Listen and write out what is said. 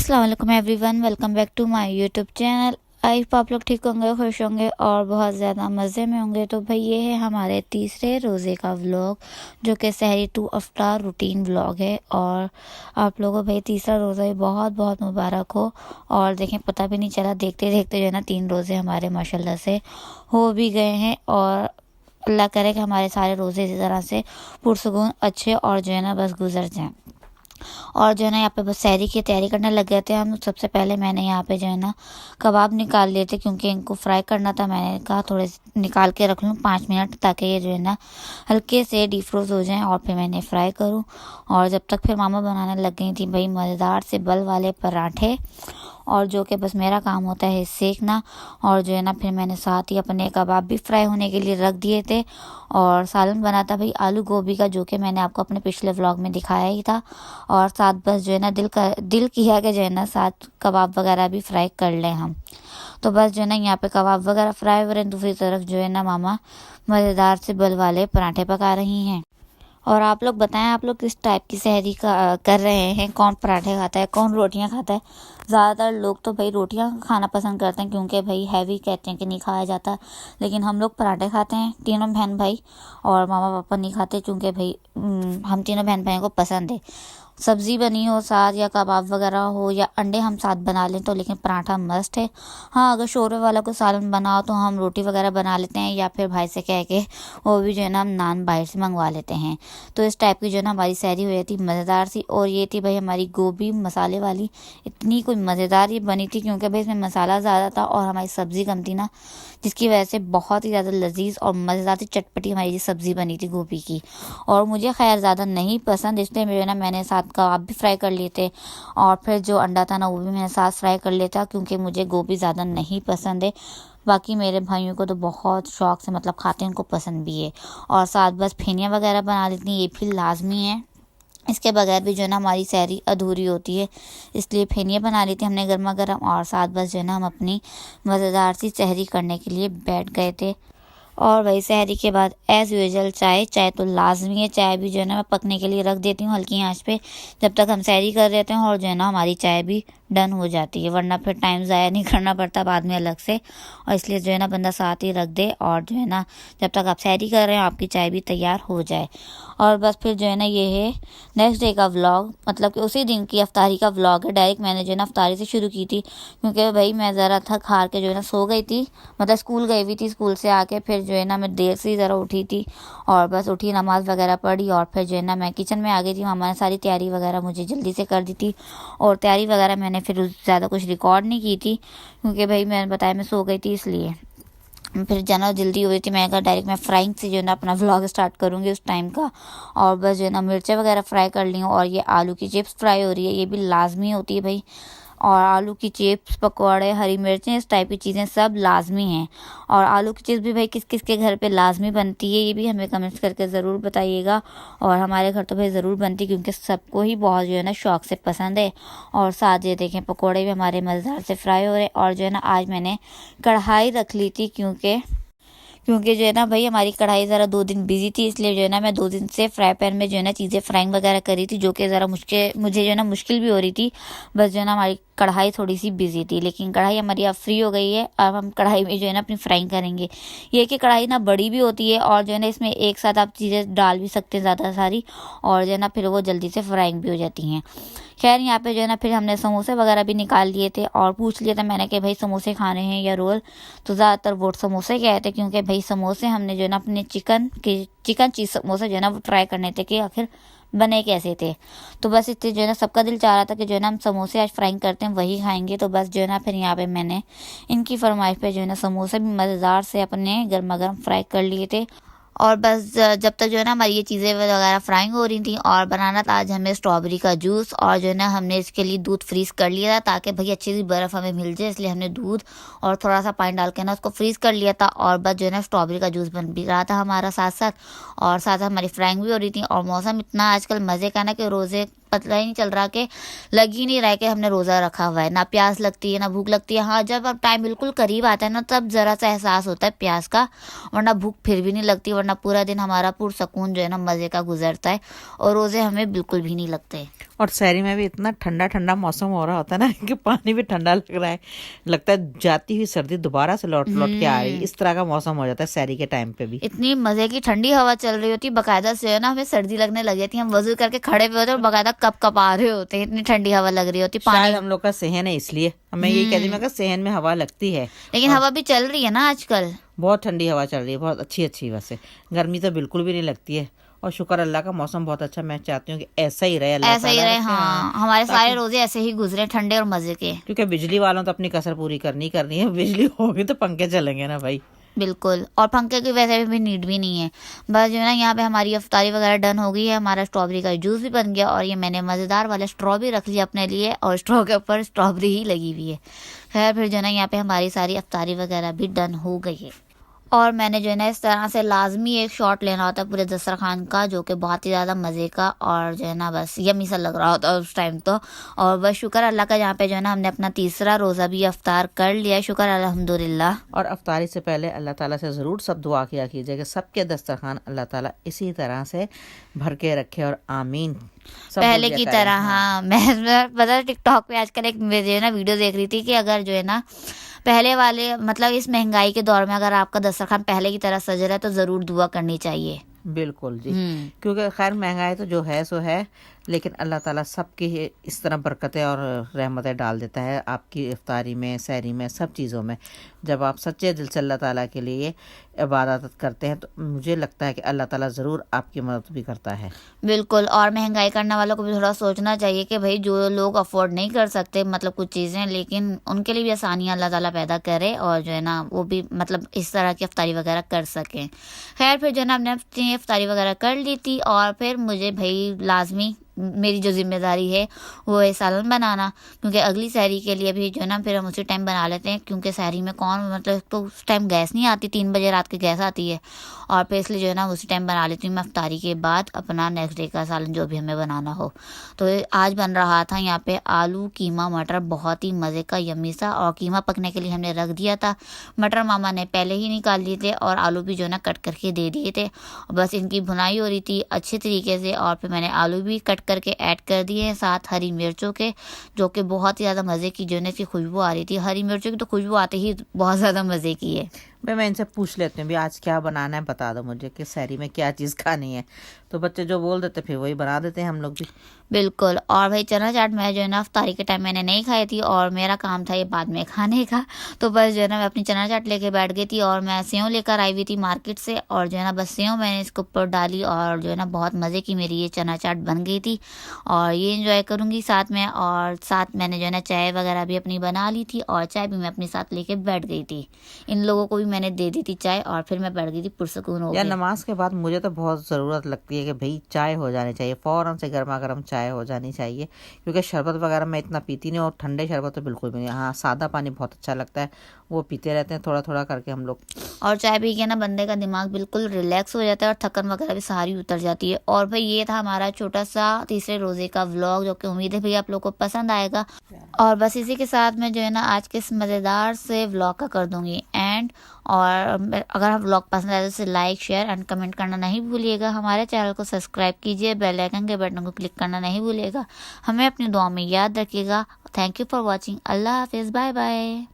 अस्सलाम वालेकुम everyone, welcome back to my YouTube channel. I hope आप लोग ठीक होंगे, खुश होंगे और बहुत ज़्यादा मज़े में होंगे। तो भाई ये है हमारे तीसरे रोज़े का व्लॉग, जो कि सहरी टू अफ्तार रूटीन व्लॉग है। और आप लोगों को भाई तीसरा रोज़ा भी बहुत बहुत मुबारक हो। और देखें, पता भी नहीं चला, देखते देखते जो है ना 3 रोज़े हमारे माशाल्लाह से हो भी गए हैं। और अल्लाह करे कि हमारे सारे रोज़े इसी तरह से पुरसुकून अच्छे और जो है ना बस गुजर जाएं। और जो है ना यहाँ पे बस सहरी की तैयारी करने लग गए थे हम। सबसे पहले मैंने यहाँ पे जो है ना कबाब निकाल लिए थे, क्योंकि इनको फ्राई करना था। मैंने कहा थोड़े निकाल के रख लूँ 5 मिनट, ताकि ये जो है ना हल्के से डीफ्रोज हो जाएं और फिर मैंने फ्राई करूँ। और जब तक फिर मामा बनाने लग गई थी भाई मज़ेदार से बल वाले पराठे, और जो कि बस मेरा काम होता है सेकना। और जो है ना फिर मैंने साथ ही अपने कबाब भी फ्राई होने के लिए रख दिए थे। और सालन बना था भाई आलू गोभी का, जो कि मैंने आपको अपने पिछले व्लॉग में दिखाया ही था। और साथ बस जो है ना दिल किया कि जो है ना साथ कबाब वगैरह भी फ्राई कर लें हम। तो बस जो है ना यहाँ पे कबाब वगैरह फ्राई हो रहे हैं, दूसरी तरफ जो है ना मामा मज़ेदार से बल वाले पराठे पका रही हैं। और आप लोग बताएं, आप लोग किस टाइप की सहरी का कर रहे हैं? कौन पराठे खाता है, कौन रोटियां खाता है? ज़्यादातर लोग तो भाई रोटियां खाना पसंद करते हैं, क्योंकि भाई हैवी कहते हैं कि नहीं खाया जाता। लेकिन हम लोग पराठे खाते हैं, तीनों बहन भाई। और मामा पापा नहीं खाते, क्योंकि भाई हम तीनों बहन भाइयों को पसंद है। सब्ज़ी बनी हो साथ, या कबाब वगैरह हो, या अंडे हम साथ बना लें तो, लेकिन पराठा मस्ट है। हाँ, अगर शोरबे वाला को सालन बनाओ तो हम रोटी वगैरह बना लेते हैं, या फिर भाई से कह के वो भी जो है ना हम नान बाहर से मंगवा लेते हैं। तो इस टाइप की जो है ना हमारी सहरी हुई थी मज़ेदार सी। और ये थी भाई हमारी गोभी मसाले वाली, इतनी कोई मज़ेदार ये बनी थी, क्योंकि भाई इसमें मसाला ज़्यादा था और हमारी सब्ज़ी कम थी ना, जिसकी वजह से बहुत ही ज़्यादा लजीज और मज़ेदार सी चटपटी हमारी ये सब्ज़ी बनी थी गोभी की। और मुझे खैर ज़्यादा नहीं पसंद, इसलिए जो है ना मैंने साथ कबाब भी फ्राई कर लिए थे। और फिर जो अंडा था ना वो भी मैंने साथ फ्राई कर लिया था, क्योंकि मुझे गोभी ज़्यादा नहीं पसंद है। बाकी मेरे भाइयों को तो बहुत शौक से मतलब खाते हैं, उनको पसंद भी है। और साथ बस फेनिया वगैरह बना लेती हैं, ये भी लाजमी है। इसके बगैर भी जो है ना हमारी सहरी अधूरी होती है, इसलिए फेनिया बना ली थी हमने गर्मा गर्म। और साथ बस जो है ना हम अपनी मज़ेदार सी सहरी करने के लिए बैठ गए थे। और वही सहरी के बाद एज़ यूजुअल चाय तो लाजमी है। चाय भी जो है ना मैं पकने के लिए रख देती हूँ हल्की आंच पे, जब तक हम सहरी कर रहे हैं। और जो है ना हमारी चाय भी डन हो जाती है, वरना फिर टाइम ज़ाया नहीं करना पड़ता बाद में अलग से। और इसलिए जो है ना बंदा साथ ही रख दे, और जो है ना जब तक आप सहरी कर रहे हैं आपकी चाय भी तैयार हो जाए। और बस फिर जो है ना ये है नेक्स्ट डे का व्लॉग, मतलब कि उसी दिन की अफ्तारी का व्लॉग है। डायरेक्ट मैंने जो है ना अफ्तारी से शुरू की थी, क्योंकि भाई मैं ज़रा थक हार के जो है ना सो गई थी। मतलब स्कूल गई हुई थी, स्कूल से आके फिर जो है ना मैं देर से ही ज़रा उठी थी। और बस उठी, नमाज़ वगैरह पढ़ी, और फिर जो है ना मैं किचन में आ गई थी। मामा ने सारी तैयारी वगैरह मुझे जल्दी से कर दी थी। और तैयारी वगैरह मैंने फिर ज़्यादा कुछ रिकॉर्ड नहीं की थी, क्योंकि भाई मैंने बताया मैं सो गई थी, इसलिए फिर जाना जल्दी हो रही थी। मैंने कहा डायरेक्ट मैं फ्राइंग से जो है ना अपना व्लॉग स्टार्ट करूँगी उस टाइम का। और बस जो है ना मिर्चें वगैरह फ्राई कर ली हूँ। और ये आलू की चिप्स फ्राई हो रही है, ये भी लाजमी होती है भाई। और आलू की चिप्स, पकौड़े, हरी मिर्चें, इस टाइप की चीज़ें सब लाजमी हैं। और आलू की चिप्स भी भाई किस किस के घर पे लाजमी बनती है, ये भी हमें कमेंट्स करके ज़रूर बताइएगा। और हमारे घर तो भाई ज़रूर बनती, क्योंकि सबको ही बहुत जो है ना शौक़ से पसंद है। और साथ ये देखें पकौड़े भी हमारे मज़ेदार से फ्राई हो रहे हैं। और जो है ना आज मैंने कढ़ाई रख ली थी, क्योंकि जो है ना भाई हमारी कढ़ाई ज़रा 2 दिन बिजी थी, इसलिए जो है ना मैं 2 दिन से फ्राई पैन में जो है ना चीज़ें फ्राइंग वगैरह करी थी, जो कि ज़रा मुझे जो है ना मुश्किल भी हो रही थी। बस जो है ना हमारी कढ़ाई थोड़ी सी बिजी थी, लेकिन कढ़ाई हमारी अब फ्री हो गई है। अब हम कढ़ाई में जो है ना अपनी फ्राइंग करेंगे। ये कि कढ़ाई ना बड़ी भी होती है, और जो है ना इसमें एक साथ आप चीज़ें डाल भी सकते हैं ज़्यादा सारी, और जो है ना फिर वो जल्दी से फ्राइंग भी हो जाती हैं। खैर यहाँ पे जो है ना फिर हमने समोसे वगैरह भी निकाल लिए थे। और पूछ लिया था मैंने कि भाई समोसे खाने हैं या रोल, तो ज़्यादातर वो समोसे कहे थे, क्योंकि भाई समोसे हमने जो है ना अपने चिकन चीज़ समोसे जो है ना वो ट्राई करने थे कि आखिर बने कैसे थे। तो बस इतने जो है ना सबका दिल चाह रहा था कि जो है ना हम समोसे आज फ्राइंग करते हैं वही खाएंगे। तो बस जो है ना फिर यहाँ पे मैंने इनकी फरमाइश पे जो है ना समोसे भी मज़ेदार से अपने गर्मा गर्म फ्राई कर लिए थे। और बस जब तक जो है ना हमारी ये चीज़ें वगैरह फ्राइंग हो रही थी। और बनाना था आज हमें स्ट्रॉबेरी का जूस, और जो है ना हमने इसके लिए दूध फ्रीज़ कर लिया था, ताकि भाई अच्छी सी बर्फ़ हमें मिल जाए, इसलिए हमने दूध और थोड़ा सा पानी डाल के ना उसको फ्रीज़ कर लिया था। और बस जो है ना स्ट्रॉबेरी का जूस बन भी रहा था हमारा साथ साथ, और साथ हमारी फ्राइंग भी हो रही थी। और मौसम इतना आजकल मज़े का ना कि रोज़े पता ही नहीं चल रहा, कि लग ही नहीं रहा है कि हमने रोज़ा रखा हुआ है। ना प्यास लगती है ना भूख लगती है। हाँ, जब अब टाइम बिल्कुल करीब आता है ना, तब ज़रा सा एहसास होता है प्यास का, वरना भूख फिर भी नहीं लगती। वरना पूरा दिन हमारा पुरसकून जो है ना मज़े का गुजरता है, और रोज़े हमें बिल्कुल भी नहीं लगते। और शहरी में भी इतना ठंडा ठंडा मौसम हो रहा होता है ना कि पानी भी ठंडा लग रहा है, लगता है जाती हुई सर्दी दोबारा से लौट लौट के आ रही है। इस तरह का मौसम हो जाता है शहरी के टाइम पे भी। इतनी मजे की ठंडी हवा चल रही होती, बकायदा से है ना हमें सर्दी लगने लग जाती, हम वजू करके खड़े पे होते और बकायदा कप कप आ रहे होते हैं, इतनी ठंडी हवा लग रही होती। शायद पानी हम लोग का सहन है इसलिए, हमें यही कहती मैं सहन में हवा लगती है। लेकिन हवा भी चल रही है ना आजकल, बहुत ठंडी हवा चल रही है, बहुत अच्छी अच्छी। वैसे गर्मी तो बिल्कुल भी नहीं लगती है। और शुक्र अल्लाह का मौसम बहुत अच्छा, मैं चाहती हूँ कि ऐसा ही रहे, अल्लाह ऐसा ही ताला रहे। रखे। हाँ, हमारे सारे रोजे ऐसे ही गुजरे ठंडे और मजे के। क्योंकि बिजली वालों तो अपनी कसर पूरी करनी करनी है, बिजली होगी तो पंखे चलेंगे ना भाई। बिल्कुल, और पंखे की वैसे भी नीड भी नहीं है। बस जो है ना यहाँ पे हमारी अफ्तारी वगैरह डन हो गई है, हमारा स्ट्रॉबेरी का जूस भी बन गया, और ये मैंने मज़ेदार वाला स्ट्रॉ भी रख लिया अपने लिए, और स्ट्रॉ के ऊपर स्ट्रॉबेरी ही लगी हुई है। खैर फिर जो है ना यहाँ पे हमारी सारी अफ्तारी वगैरह भी डन हो गई है। और मैंने जो है ना इस तरह से लाजमी एक शॉट लेना होता है पूरे दस्तरखान का, जो कि बहुत ही ज़्यादा मज़े का और जो है ना बस यमी सा लग रहा होता है उस टाइम तो। और बस शुक्र अल्लाह का, यहाँ पे जो है ना हमने अपना तीसरा रोज़ा भी अफ्तार कर लिया, शुक्र अल्हम्दुलिल्लाह। और अफ्तारी से पहले अल्लाह ताला से ज़रूर सब दुआ किया कीजिए कि सबके दस्तरखान अल्लाह ताला इसी तरह से भर के रखे, और आमीन। पहले की तरह। हाँ, मैं पता टिकटॉक पे आजकल एक जो है ना वीडियो देख रही थी कि अगर जो है ना पहले वाले मतलब इस महंगाई के दौर में अगर आपका दस्तरखान पहले की तरह सज रहा है तो ज़रूर दुआ करनी चाहिए। बिल्कुल जी, क्योंकि खैर महंगाई तो जो है सो है, लेकिन अल्लाह ताला सबकी इस तरह बरकतें और रहमतें डाल देता है आपकी इफ्तारी में, सहरी में, सब चीज़ों में। जब आप सच्चे दिल से अल्लाह ताला के लिए इबादत करते हैं तो मुझे लगता है कि अल्लाह ताला ज़रूर आपकी मदद भी करता है। बिल्कुल, और महंगाई करने वालों को भी थोड़ा सोचना चाहिए कि भाई जो लोग अफोर्ड नहीं कर सकते मतलब कुछ चीज़ें, लेकिन उनके लिए भी आसानियाँ अल्लाह ताला पैदा करे, और जो है ना वो भी मतलब इस तरह की अफ्तारी वगैरह कर सकें। खैर फिर जो है ना हमने अपनी अफ्तारी वगैरह कर ली थी, और फिर मुझे भाई लाजमी मेरी जो जिम्मेदारी है वो है सालन बनाना, क्योंकि अगली सहरी के लिए भी जो है ना फिर हम उसी टाइम बना लेते हैं, क्योंकि सहरी में कौन मतलब तो उस टाइम गैस नहीं आती, 3 बजे रात की गैस आती है, और फिर इसलिए जो है ना उसी टाइम बना लेती हूँ मैं अफ्तारी के बाद अपना नेक्स्ट डे का सालन जो भी हमें बनाना हो। तो आज बन रहा था यहाँ पे आलू कीमा मटर, बहुत ही मज़े का यम्मी सा। और कीमा पकने के लिए हमने रख दिया था, मटर मामा ने पहले ही निकाल लिए थे, और आलू भी जो है ना कट करके दे दिए थे, बस इनकी भुनाई हो रही थी अच्छे तरीके से। और फिर मैंने आलू भी कट करके ऐड कर दिए हैं, साथ हरी मिर्चों के, जो कि बहुत ही ज़्यादा मज़े की जो है की खुशबू आ रही थी। हरी मिर्चों की तो खुशबू आते ही बहुत ज़्यादा मज़े की है। मैं इनसे पूछ लेती हूँ भी आज क्या बनाना है, बता दो मुझे कि सहरी में क्या चीज़ खानी है, तो बच्चे जो बोल देते फिर वही बना देते हैं हम लोग भी। बिल्कुल। और भाई चना चाट मैं जो है ना अफ्तारी के टाइम मैंने नहीं खाई थी, और मेरा काम था ये बाद में खाने का, तो बस जो है ना मैं अपनी चना चाट लेके बैठ गई थी, और मैं सेव लेकर आई हुई थी मार्केट से, और जो है ना बस सेव मैंने इसके ऊपर डाली, और जो है ना बहुत मज़े की मेरी ये चना चाट बन गई थी, और ये इंजॉय करूँगी साथ में। और साथ मैंने जो है ना चाय वगैरह भी अपनी बना ली थी, और चाय भी मैं अपने साथ लेके बैठ गई थी। इन लोगों को भी मैंने दे दी थी चाय, और फिर मैं बैठ गई थी पुरसकून हो यार के। नमाज के बाद मुझे तो बहुत ज़रूरत लगती है कि भाई चाय हो जानी चाहिए, फ़ौरन से गर्मा गर्म चाय हो जानी चाहिए, क्योंकि शरबत वगैरह मैं इतना पीती नहीं, और ठंडे शरबत तो बिल्कुल भी नहीं। हाँ, सादा पानी बहुत अच्छा लगता है, वो पीते रहते हैं थोड़ा थोड़ा करके हम लोग। और चाय पी के ना बंदे का दिमाग बिल्कुल रिलैक्स हो जाता है, और थकन वगैरह भी सारी उतर जाती है। और भाई ये था हमारा छोटा सा तीसरे रोज़े का व्लॉग, जो कि उम्मीद है भाई आप लोग को पसंद आएगा। और बस इसी के साथ मैं जो है ना आज के इस मज़ेदार से व्लॉग का कर दूंगी एंड। और अगर आप व्लॉग पसंद आए तो इसे लाइक शेयर एंड कमेंट करना नहीं भूलिएगा, हमारे चैनल को सब्सक्राइब कीजिए, बेल आइकन के बटन को क्लिक करना नहीं भूलिएगा, हमें अपनी दुआ में याद रखिएगा। Thank you for watching. Allah हाफिज़, बाय बाय।